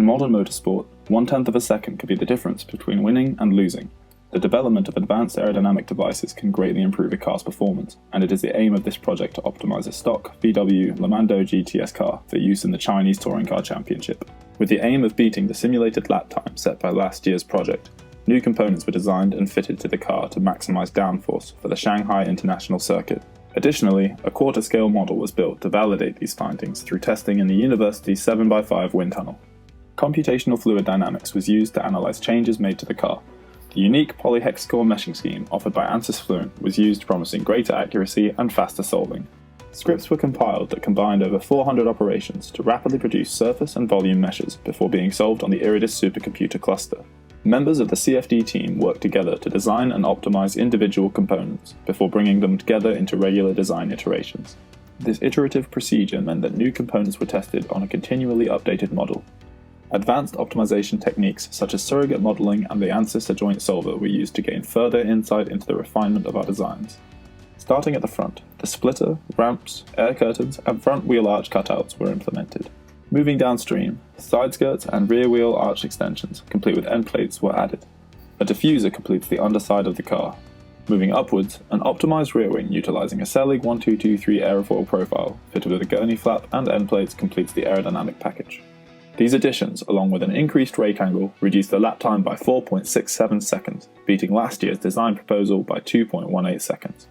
modern motorsport, 1/10 of a second could be the difference between winning and losing. The development of advanced aerodynamic devices can greatly improve a car's performance, and it is the aim of this project to optimise a stock VW Lamando GTS car for use in the Chinese Touring Car Championship. With the aim of beating the simulated lap time set by last year's project, new components were designed and fitted to the car to maximise downforce for the Shanghai International Circuit. Additionally, a quarter-scale model was built to validate these findings through testing in the University 7x5 wind tunnel. Computational fluid dynamics was used to analyse changes made to the car. The unique polyhexacore meshing scheme offered by ANSYS Fluent was used, promising greater accuracy and faster solving. Scripts were compiled that combined over 400 operations to rapidly produce surface and volume meshes before being solved on the Iridis supercomputer cluster. Members of the CFD team worked together to design and optimize individual components before bringing them together into regular design iterations. This iterative procedure meant that new components were tested on a continually updated model. Advanced optimization techniques such as surrogate modeling and the ANSYS adjoint solver were used to gain further insight into the refinement of our designs. Starting at the front, the splitter, ramps, air curtains, and front wheel arch cutouts were implemented. Moving downstream, side skirts and rear wheel arch extensions, complete with end plates, were added. A diffuser completes the underside of the car. Moving upwards, an optimized rear wing utilizing a Selig 1223 aerofoil profile, fitted with a gurney flap and end plates, completes the aerodynamic package. These additions, along with an increased rake angle, reduced the lap time by 4.67 seconds, beating last year's design proposal by 2.18 seconds.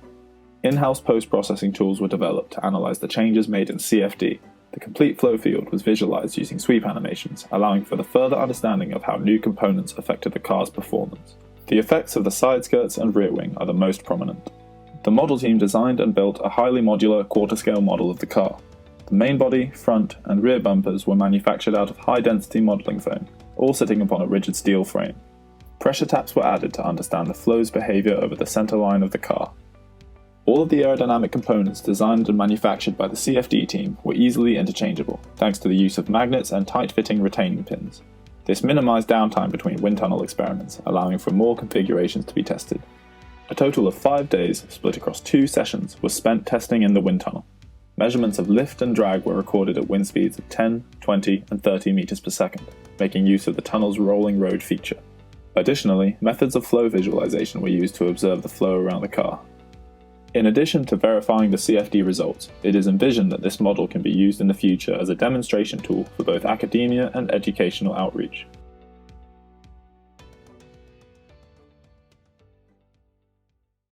In-house post-processing tools were developed to analyze the changes made in CFD. The complete flow field was visualized using sweep animations, allowing for the further understanding of how new components affected the car's performance. The effects of the side skirts and rear wing are the most prominent. The model team designed and built a highly modular quarter-scale model of the car. The main body, front, and rear bumpers were manufactured out of high-density modelling foam, all sitting upon a rigid steel frame. Pressure taps were added to understand the flow's behaviour over the centre line of the car. All of the aerodynamic components designed and manufactured by the CFD team were easily interchangeable, thanks to the use of magnets and tight-fitting retaining pins. This minimised downtime between wind tunnel experiments, allowing for more configurations to be tested. A total of 5 days, split across 2 sessions, was spent testing in the wind tunnel. Measurements of lift and drag were recorded at wind speeds of 10, 20, and 30 meters per second, making use of the tunnel's rolling road feature. Additionally, methods of flow visualization were used to observe the flow around the car. In addition to verifying the CFD results, it is envisioned that this model can be used in the future as a demonstration tool for both academia and educational outreach.